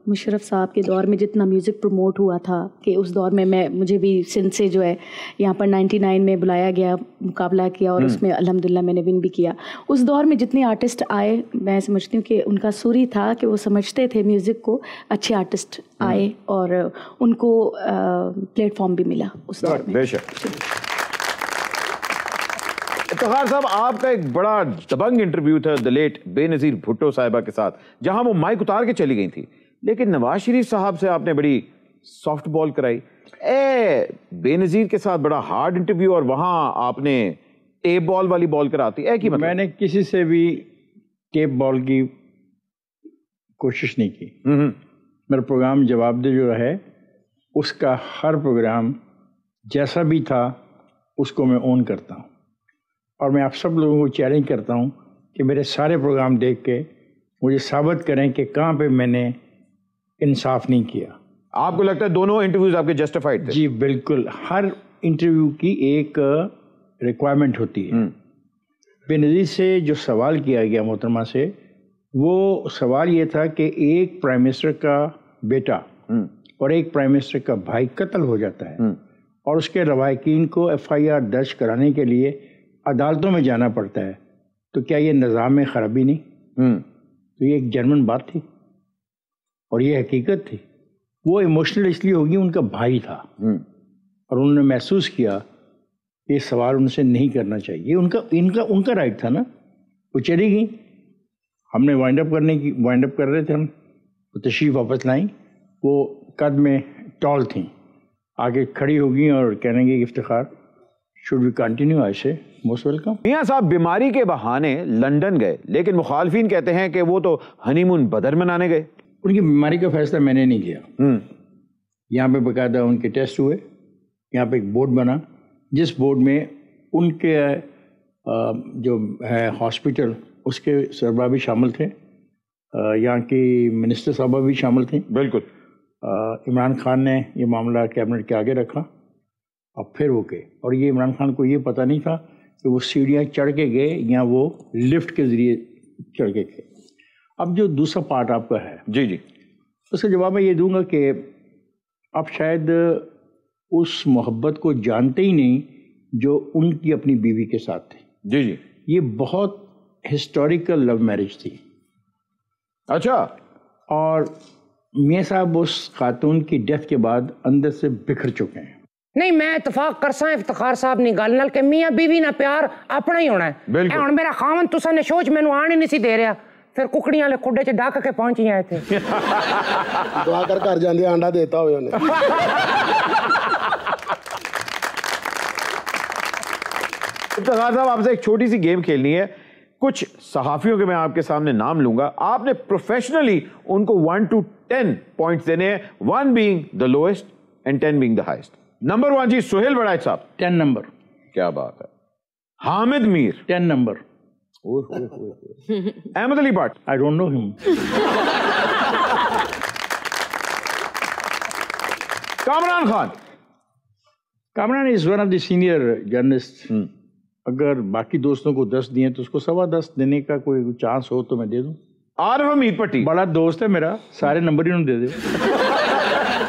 S5: मुशर्रफ साहब के दौर में जितना म्यूज़िक प्रमोट हुआ था कि उस दौर में मुझे भी सिंध से जो है यहाँ पर 99 में बुलाया गया, मुकाबला किया और उसमें अल्हम्दुलिल्लाह मैंने विन भी किया। उस दौर में जितने आर्टिस्ट आए, मैं समझती हूँ कि उनका सुर ही था कि वो समझते थे म्यूज़िक को, अच्छे आर्टिस्ट आए और उनको प्लेटफॉर्म भी मिला उस दौर में।
S1: इफ्तिखार साहब, आपका एक बड़ा दबंग इंटरव्यू था द लेट बेनज़ीर भुट्टो साहिबा के साथ, जहां वो माइक उतार के चली गई थी, लेकिन नवाज शरीफ साहब से आपने बड़ी सॉफ्ट बॉल कराई। बेनज़ीर के साथ बड़ा हार्ड इंटरव्यू और वहां आपने टेप बॉल वाली बॉल कराती है कि मतलब? मैंने
S4: किसी से भी टेप बॉल की कोशिश नहीं की। मेरा प्रोग्राम जवाब दे जो है उसका हर प्रोग्राम जैसा भी था उसको मैं ऑन करता हूँ और मैं आप सब लोगों को चैलेंज करता हूँ कि मेरे सारे प्रोग्राम देख के मुझे साबित करें कि कहाँ पे मैंने इंसाफ नहीं किया।
S1: आपको लगता है दोनों इंटरव्यूज आपके जस्टिफाइड थे?
S4: जी बिल्कुल, हर इंटरव्यू की एक रिक्वायरमेंट होती है। बेनज़ीर से जो सवाल किया गया मोहतरमा से, वो सवाल ये था कि एक प्राइम मिनिस्टर का बेटा और एक प्राइम मिनिस्टर का भाई कत्ल हो जाता है और उसके रवायकीन को FIR दर्ज कराने के लिए अदालतों में जाना पड़ता है, तो क्या ये निज़ाम में ख़राबी नहीं? तो ये एक जेन्युइन बात थी और ये हकीकत थी। वो इमोशनल इसलिए होगी, उनका भाई था और उन्होंने महसूस किया ये सवाल उनसे नहीं करना चाहिए। उनका राइट था ना। वो चली गई, हमने वाइंड अप कर रहे थे हम, वो तशरीफ़ वापस लाई, वो कद में टॉल थी, आगे खड़ी होगी और कहेंगे कि इफ्तिखार शुड वी कंटिन्यू? ऐसे मोस्ट वेलकम।
S1: मियां साहब बीमारी के बहाने लंदन गए, लेकिन मुखालफिन कहते हैं कि वो तो हनीमून बदर मनाने गए।
S4: उनकी बीमारी का फैसला मैंने नहीं किया। यहाँ पे बाकायदा उनके टेस्ट हुए, यहाँ पे एक बोर्ड बना जिस बोर्ड में उनके जो है हॉस्पिटल उसके सरबराह भी शामिल थे, यहाँ की मिनिस्टर साहबा भी शामिल थी।
S1: बिल्कुल।
S4: इमरान खान ने ये मामला कैबिनेट के आगे रखा और फिर वो गए, और ये इमरान खान को ये पता नहीं था कि वो सीढ़ियाँ चढ़ के गए या वो लिफ्ट के ज़रिए चढ़ के गए। अब जो दूसरा पार्ट आपका है,
S1: जी जी,
S4: उसका जवाब मैं ये दूंगा कि आप शायद उस मोहब्बत को जानते ही नहीं जो उनकी अपनी बीवी के साथ थी।
S1: जी जी,
S4: ये बहुत हिस्टोरिकल लव मैरिज थी।
S1: अच्छा।
S4: और मियाँ साहब उस खातून की डेथ के बाद अंदर से बिखर चुके हैं।
S8: नहीं, मैं इतफाक कर सा इफ्तिखार साहब ने गल नाल कि मियां बीवी ना प्यार अपना ही होना है। हुण मेरा खावन तुसा ने सोच मैनू आण ही नहीं सी दे रहा, फिर कुकड़ियां वाले खुड्डे च डक के पहुंची आए थे।
S7: दुआ कर घर जांदे आंडा देता होवे उन्हें।
S1: इफ्तिखार साहब, आपसे एक छोटी सी गेम खेलनी है। कुछ सहाफियों के मैं आपके सामने नाम लूंगा, आपने प्रोफेशनली उनको 1 to 10 पॉइंट्स देने हैं, 1 being the lowest and 10 being the highest. Number 1 जी सुहेल बड़ाइच साहब।
S4: 10 नंबर।
S1: क्या बात है। Hamid Mir.
S4: 10 number.
S1: Ahmed Ali Bhatt.
S4: I don't know him.
S1: Kamran Khan.
S4: Kamran is one of the senior journalist. अगर बाकी दोस्तों को 10 दिए तो उसको 10.25 देने का कोई चांस हो तो मैं दे दूं।
S1: आरिफ हमीद पट्टी।
S4: बड़ा दोस्त है मेरा, सारे नंबर ही उन्हें दे दे।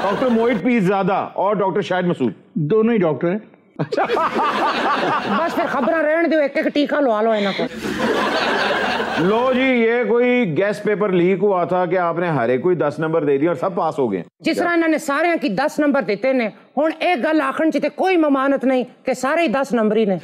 S1: डॉक्टर मोहित पीरजादा और डॉक्टर शाहिद मसूद,
S4: दोनों ही डॉक्टर हैं।
S8: बस फिर खबर रहने दो, एक एक टीका लवा लो इन्हों को।
S1: लो जी, ये कोई गेस्ट पेपर लीक हुआ था कि आपने हर एक कोई 10 नंबर दे दिए और सब पास हो गए।
S8: जिस तरह इन्होंने सारे की 10 नंबर देते ने, हुण एक गल आखण च ते कोई ममानत नहीं कि सारे ही 10 नंबर ही ने।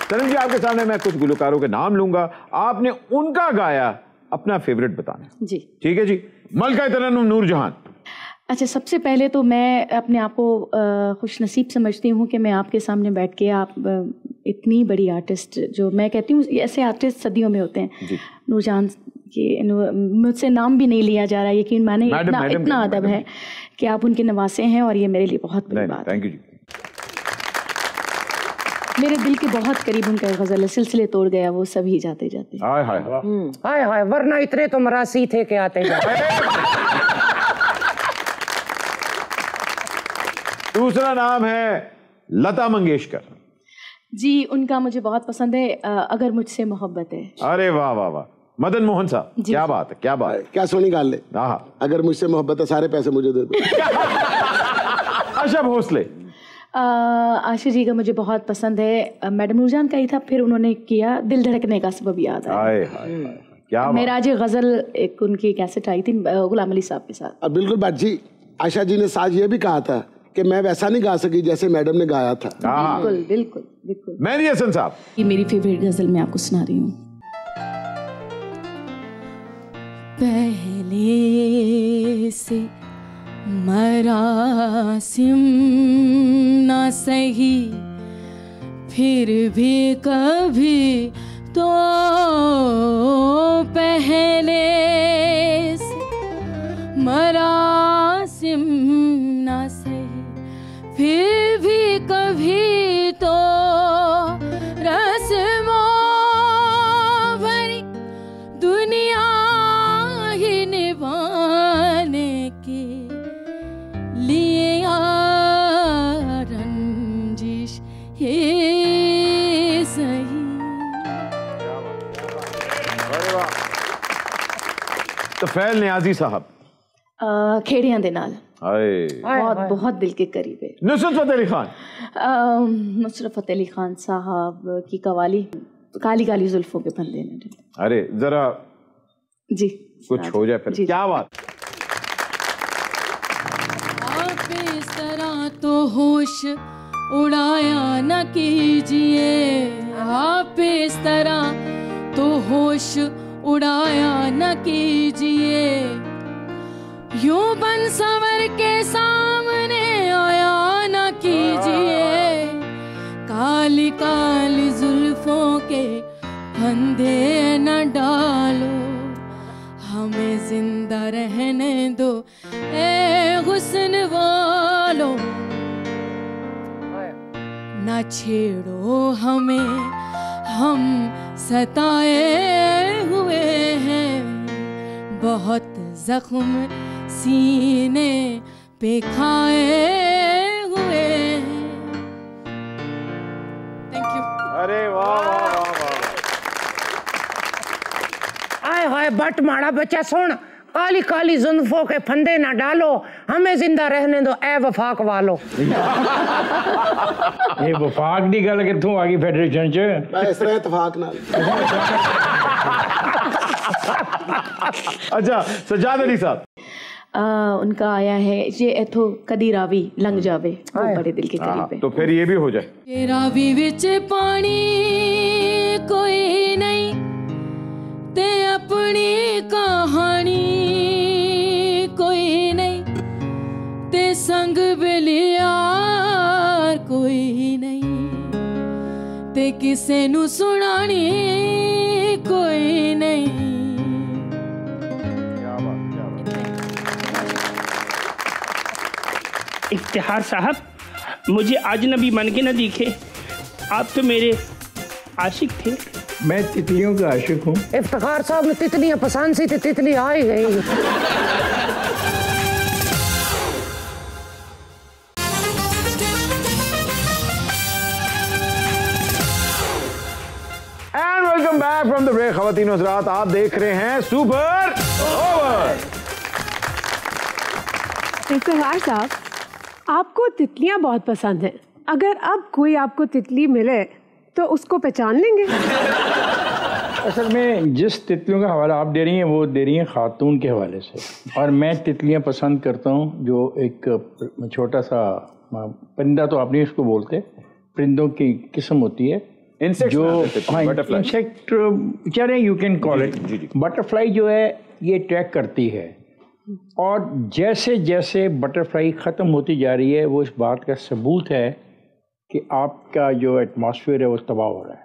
S1: तरन जी, आपके सामने मैं कुछ गुलकारों के नाम लूंगा, आपने उनका गाया अपना फेवरेट बताना।
S5: जी ठीक
S1: है जी। मलका तरन्नुम नूरजहान।
S5: अच्छा, सबसे पहले तो मैं अपने आप को खुश नसीब समझती हूँ कि मैं आपके सामने बैठ के, आप इतनी बड़ी आर्टिस्ट, जो मैं कहती हूँ ऐसे आर्टिस्ट सदियों में होते हैं, नूरजहान कि मुझसे नाम भी नहीं लिया जा रहा, यकीन माने इतना अदब है कि आप उनके नवासे हैं और ये मेरे लिए बहुत बड़ी बात है। मेरे दिल के बहुत करीब उनका गजल है, सिलसिले तोड़ गया वो सभी जाते जाते।
S1: हाय हाय
S8: हाय हाय, वरना इतने तो मरासी थे कि आते जाते।
S1: दूसरा नाम है लता मंगेशकर
S5: जी, उनका मुझे बहुत पसंद है, अगर मुझसे मोहब्बत है।
S1: अरे वाह वाह वाह, मदन मोहन साहब, क्या बात है, क्या बात है,
S7: क्या सोनी गाल ले। अगर मुझसे मोहब्बत है, सारे पैसे मुझे दे दो।
S1: आशा भोसले।
S5: आशा जी का मुझे बहुत पसंद है, मैडम नूरजान का ही था, फिर उन्होंने किया दिल धड़कने का सबब याद आया।
S1: क्या
S5: मेराज गजल एक उनकी कैसेट आई थी गुलाम अली साहब के साथ।
S7: बिल्कुल बात जी, आशा जी ने साज ये भी कहा था कि मैं वैसा नहीं गा सकी जैसे मैडम ने गाया था।
S5: बिल्कुल बिल्कुल बिल्कुल।
S1: मेहंदी हसन साहब।
S5: ये मेरी फेवरेट गजल मैं आपको सुना रही हूँ। पहले से मरासिम ना सही, फिर भी कभी तो पहले से मरासिम ना सही, फिर भी कभी तो रस्मों भरी दुनिया ही निभाने के लिए रंजिश ही सही।
S1: तो फैल नियाजी साहब।
S5: खेड़ियां दे नाल बहुत बहुत दिल के करीब है।
S1: नुसरत फतेह अली खान।
S5: नुसरत फतेह अली खान साहब की कवाली काली काली जुल्फों के फंदे में।
S1: अरे जरा
S5: जी
S1: कुछ हो जाए फिर। क्या बात।
S5: आप इस तरह तो होश उड़ाया न कीजिए, आप इस तरह तो होश उड़ाया न कीजिए, यूं बन संवर के सामने आया न कीजिए, काली काली जुल्फों के फंदे न डालो, हमें जिंदा रहने दो ए हुस्न वालो, न छेड़ो हमें हम सताए हुए हैं, बहुत जख्म सीने पे खाए हुए हैं। Thank you.
S1: अरे वाह वाह वाह वाह।
S8: आए हाय बट माड़ा बच्चा सुन, काली काली जुल्फों के फंदे ना डालो, हमें जिंदा रहने दो ए वफाक वालो।
S4: ये वफाक दी गल कित्थों आ गई फेडरेशन च?
S7: इस तरह इत्तेफाक नाल।
S1: अच्छा सज्जाद अली साहब।
S5: उनका आया है ये एथो कदी रावी लंघ जावे, वो बड़े दिल के करीब है।
S1: तो फिर ये भी हो जाए।
S5: रावी विच पानी कोई नहीं ते अपनी कहानी कोई नहीं, ते संग बिलियार कोई नहीं, ते किसे नू सुनानी कोई नहीं।
S6: इफ्तिखार साहब, मुझे अजनबी मन के न दिखे, आप तो मेरे आशिक थे।
S4: मैं तितलियों का आशिक हूँ।
S8: इफ्तिखार साहब ने तितलियां पसंद सी थी, तितली आ ही गई।
S1: And welcome back from the break. ख़वातीन व हज़रात, आप देख रहे हैं सुपर ओवर।
S2: इफ्तिखार साहब, आपको तितलियां बहुत पसंद हैं, अगर अब कोई आपको तितली मिले तो उसको पहचान लेंगे?
S4: असल में जिस तितलियों का हवाला आप दे रही हैं वो दे रही हैं खातून के हवाले से, और मैं तितलियां पसंद करता हूं जो एक छोटा सा परिंदा, तो आप नहीं उसको बोलते, परिंदों की किस्म होती है जो इंसेक्ट क्या रहे you can call it. Butterfly जो है ये ट्रैक करती है, और जैसे जैसे बटरफ्लाई ख़त्म होती जा रही है वो इस बात का सबूत है कि आपका जो एटमॉस्फेयर है वो तबाह हो रहा है।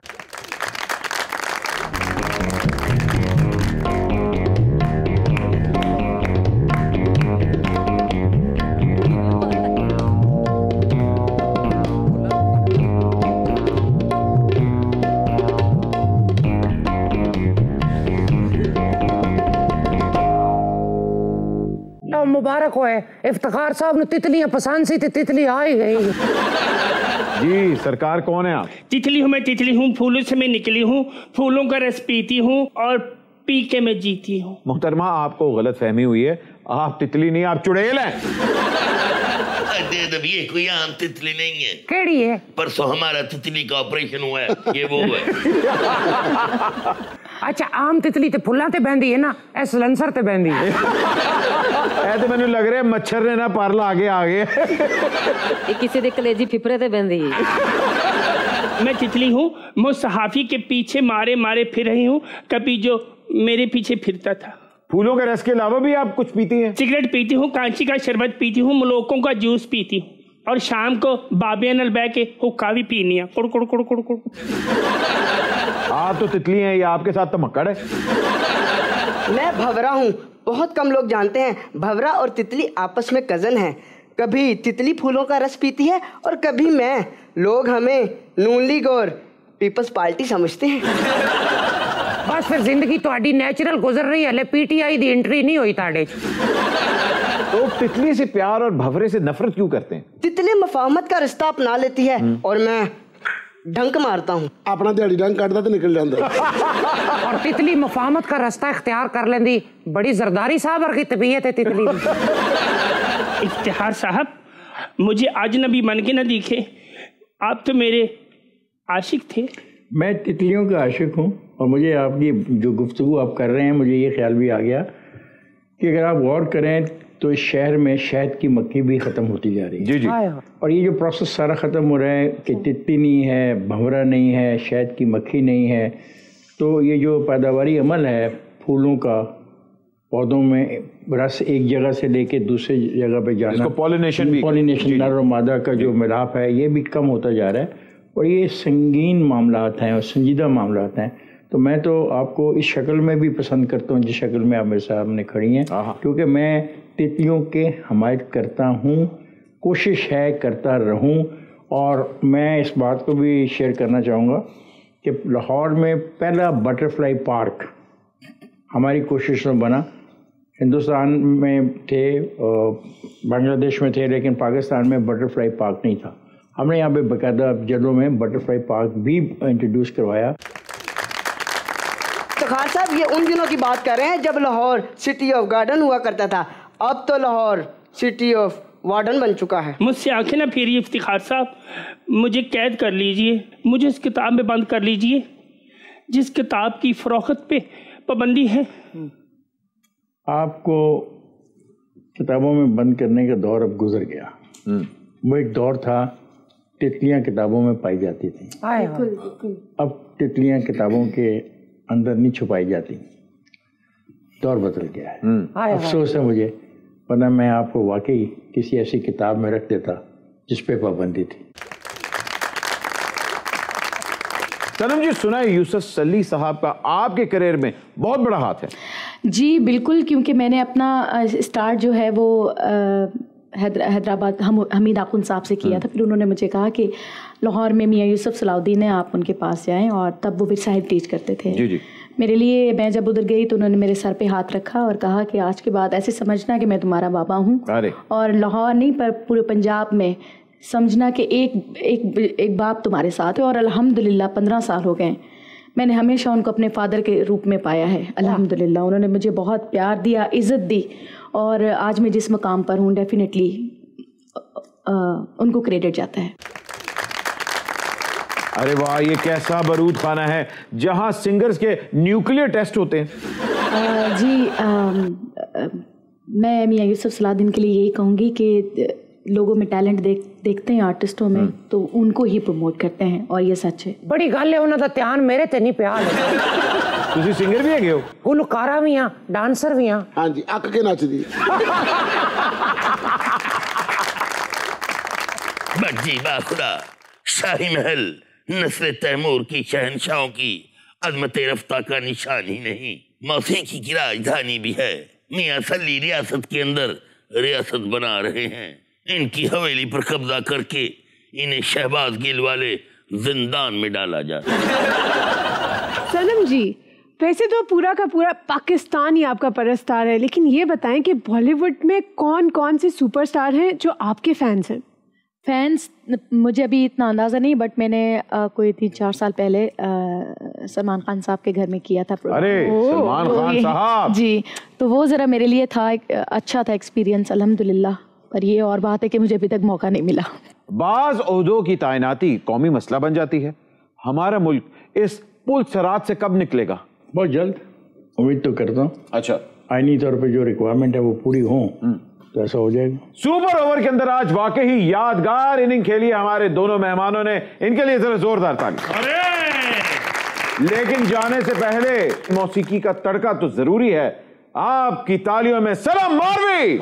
S8: को है। इफ्तिखार साहब ने तितलियां पसंद सी थी, तितली आ ही गई।
S1: जी सरकार, कौन है आप?
S6: तितली हूँ मैं, तितली हूँ, फूलों से मैं निकली हूँ, फूलों का रस पीती हूँ और पी के मैं जीती हूँ।
S1: मोहतरमा, आपको गलत फहमी हुई है, आप तितली नहीं, आप चुड़ैल हैं।
S3: ये कोई आम तितली नहीं है।
S8: केड़ी है?
S3: परसों हमारा तितली का ऑपरेशन हुआ है, ये वो है।
S8: अच्छा, आम तितली तो फुल्लां ते बहंदी है ना, ए सलेंसर ते बहंदी है।
S1: तो मैंने लग रहा है मच्छर ने ना पर आगे आ गए।
S9: ये किसी दे कलेजी फिपरे ते बहंदी है।
S6: मैं तितली हूँ, मैं सहाफी के पीछे मारे मारे फिर रही हूँ, कभी जो मेरे पीछे फिरता था।
S1: फूलों के रस के अलावा भी आप कुछ पीती हैं?
S6: सिगरेट पीती हूँ, कांची का शरबत पीती हूँ, मलोकों का जूस पीती हूँ और शाम को बाबिया नल बह के हुक्का भी पीनी है। कुड़ कुड़ कुड़ कुड़ कुड़।
S1: आप तो तितली हैं, ये आपके साथ तो मक्कड़ है।
S10: मैं भंवरा हूँ, बहुत कम लोग जानते हैं भंवरा और तितली आपस में कजन हैं। कभी तितली फूलों का रस पीती है और कभी मैं। लोग हमें नून लीग और पीपल्स पार्टी समझते हैं।
S8: बस फिर जिंदगी थोड़ी नेचुरल गुजर रही है, पीटीआई दी एंट्री नहीं हुई ताड़े।
S1: तो तितली से प्यार और भंवरे से नफरत क्यों करते हैं?
S10: तितली मफाहमत का रिश्ता अपना लेती है और मैं ढंक मारता हूँ।
S7: अपना दिहाड़ी डंक काटता तो निकल जाता।
S8: और तितली मफाहमत का रास्ता इख्तियार कर लेंदी। बड़ी जरदारी साहब और की तबीयत है तितली।
S6: इफ्तिखार साहब, मुझे अजनबी बन के न दिखे, आप तो मेरे आशिक थे।
S4: मैं तितलियों का आशिक हूँ और मुझे आपकी जो गुफ्तगू आप कर रहे हैं, मुझे ये ख्याल भी आ गया कि अगर आप गौर करें तो इस शहर में शहद की मक्खी भी ख़त्म होती जा रही है।
S1: जी जी।
S4: और ये जो प्रोसेस सारा ख़त्म हो रहा है कि तितली नहीं है, भंवरा नहीं है, शहद की मक्खी नहीं है, तो ये जो पैदावारी अमल है फूलों का, पौधों में रस एक जगह से लेके दूसरी जगह पे जाना, पॉलिनेशन नर और मादा का जो मिलाप है, ये भी कम होता जा रहा है और ये संगीन मामलात हैं और संजीदा मामलात हैं। तो मैं तो आपको इस शक्ल में भी पसंद करता हूँ जिस शक्ल में आप मेरे सामने खड़ी हैं, क्योंकि मैं तितलियों के हमायत करता हूँ, कोशिश है करता रहूँ। और मैं इस बात को भी शेयर करना चाहूँगा कि लाहौर में पहला बटरफ्लाई पार्क हमारी कोशिश में बना। हिंदुस्तान में थे, बांग्लादेश में थे, लेकिन पाकिस्तान में बटरफ्लाई पार्क नहीं था। हमने यहाँ पे बाकायदा जगहों में बटरफ्लाई पार्क भी इंट्रोड्यूस करवाया।
S10: इफ्तिखार साहब, ये उन दिनों की बात कर रहे हैं जब लाहौर सिटी ऑफ गार्डन हुआ करता था, अब तो लाहौर सिटी ऑफ वार्डन बन चुका है।
S6: मुझसे आंखें ना फेरिए इफ्तिखार साहब, मुझे कैद कर लीजिए, मुझे इस किताब में बंद कर लीजिए जिस किताब की फरोख्त पे पाबंदी है।
S4: आपको किताबों में बंद करने का दौर अब गुजर गया। वो एक दौर था तितलियां किताबों में पाई जाती थी। अब तितलियां किताबों के अंदर नहीं छुपाई जाती, दौर बदल गया है। अफसोस है मुझे, वरना मैं आपको वाकई किसी ऐसी किताब में रख देता जिस पे पाबंदी थी।
S1: सनम जी, सुना है यूसुफ सली साहब का आपके करियर में बहुत बड़ा हाथ है।
S5: जी बिल्कुल, क्योंकि मैंने अपना स्टार्ट जो है वो हैदराबाद हमीद आकुन साहब से किया था। फिर उन्होंने मुझे कहा कि लाहौर में मियाँ यूसुफ सलाउद्दीन है, आप उनके पास जाएं, और तब वो फिर साहिब टीच करते थे।
S1: जी जी।
S5: मेरे लिए, मैं जब उधर गई तो उन्होंने मेरे सर पे हाथ रखा और कहा कि आज के बाद ऐसे समझना कि मैं तुम्हारा बाबा हूँ, और लाहौर नहीं पर पूरे पंजाब में समझना कि एक बाप तुम्हारे साथ है। और अल्हम्दुलिल्लाह 15 साल हो गए, मैंने हमेशा उनको अपने फादर के रूप में पाया है। अल्हम्दुलिल्लाह उन्होंने मुझे बहुत प्यार दिया, इज़्ज़त दी, और आज मैं जिस मकाम पर हूँ डेफिनेटली उनको क्रेडिट जाता है।
S1: अरे वाह, ये कैसा बरूद खाना है जहाँ सिंगर्स के न्यूक्लियर टेस्ट होते हैं।
S5: मैं मियाँ यूसुफ सलाउद्दीन के लिए यही कहूँगी कि लोगों में टैलेंट देखते हैं आर्टिस्टों में, तो उनको ही प्रमोट करते हैं, और ये सच है।
S8: बड़ी गल है, उन्होंने ध्यान मेरे ते नहीं पिया।
S1: तुसी सिंगर भी है हो?
S8: गुलकारा भी हाँ, डांसर भी हाँ।
S7: हाँ जी, अक के नचदी।
S3: बज्जी बाखुदा, शाही महल नस्ल तैमूर की शहनशाहों की अजमत रफ्ता का निशान ही नहीं, मौसीकी की राजधानी भी है। मियाँ सली रियासत के अंदर रियासत बना रहे हैं। इनकी हवेली पर कब्जा करके इन्हें शहबाज गिल वाले जिंदान में डाला जाता है।
S2: सनम जी, वैसे तो पूरा का पूरा पाकिस्तान ही आपका परस्तार है, लेकिन ये बताएं कि बॉलीवुड में कौन कौन से सुपरस्टार हैं जो आपके फैंस हैं?
S5: फैंस मुझे अभी इतना अंदाज़ा नहीं, बट मैंने कोई 3-4 साल पहले सलमान खान साहब के घर में किया था प्रोग्राम।
S1: अरे सलमान खान साहब
S5: जी, तो वो ज़रा मेरे लिए था अच्छा था एक्सपीरियंस अल्हम्दुलिल्लाह। पर ये और बात है कि मुझे अभी तक मौका नहीं मिला।
S1: बाज़ ओहदों की तैनाती कौमी मसला बन जाती है। हमारा मुल्क इस पुल सरात से कब निकलेगा?
S4: बहुत जल्द, उम्मीद तो करता हूँ।
S1: अच्छा,
S4: आईनी तौर पे जो रिक्वायरमेंट है वो पूरी हो तो ऐसा हो जाएगा।
S1: सुपर ओवर के अंदर आज वाकई यादगार इनिंग खेली हमारे दोनों मेहमानों ने, इनके लिए जरा जोरदार ताली। लेकिन जाने से पहले मौसीकी का तड़का तो जरूरी है। आपकी तालियों में सलाम मारवी।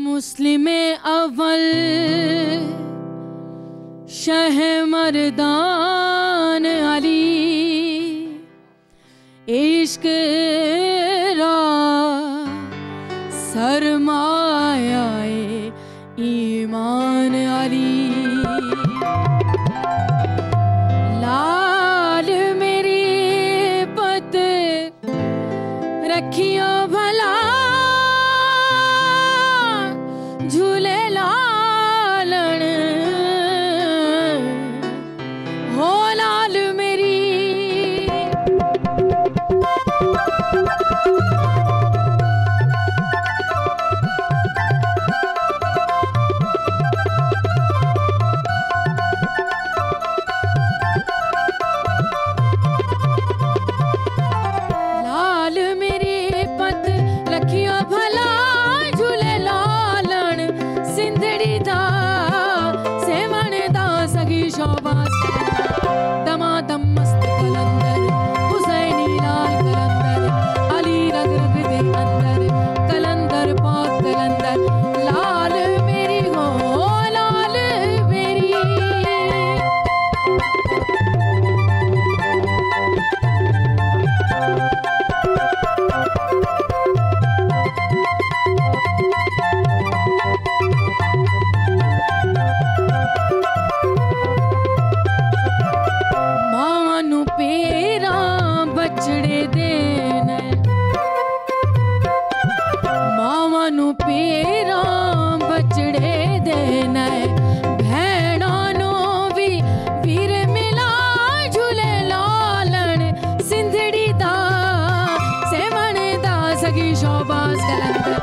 S11: मुस्लिमे अव्वल शहमरदान अली, इश्क रा सरमायाए ईमान अली। लाल मेरी पत रखियो भला, झूले लालन हो लाल मेरी। लाल मेरी पत रखियो भला, झूले लालन सिंधड़ी दा सेवन दा सगी शोबास। दमादम मस्त कलंदर हुसैनी लाल कलंदर, अली रग रग दे अंदर कलंदर पाक कलंदर। लाल मेरी हो लाल मेरी। मानु पेरा बछड़े देन, मावानु पेरा बछड़े देन, भैणानो भी वीर मिला झूले लालन सिंधड़ी दा सेवन दा सगी शोबास कलंदर।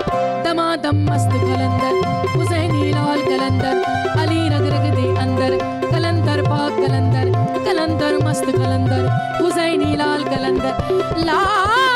S11: दमादम मस्त कलंदर हुसैनी लाल कलंदर, अली रग रग दे अंदर कलंदर पाक कलंदर कलंदर मस्त कलंदर हुसैनी लाल कलंदर। लाल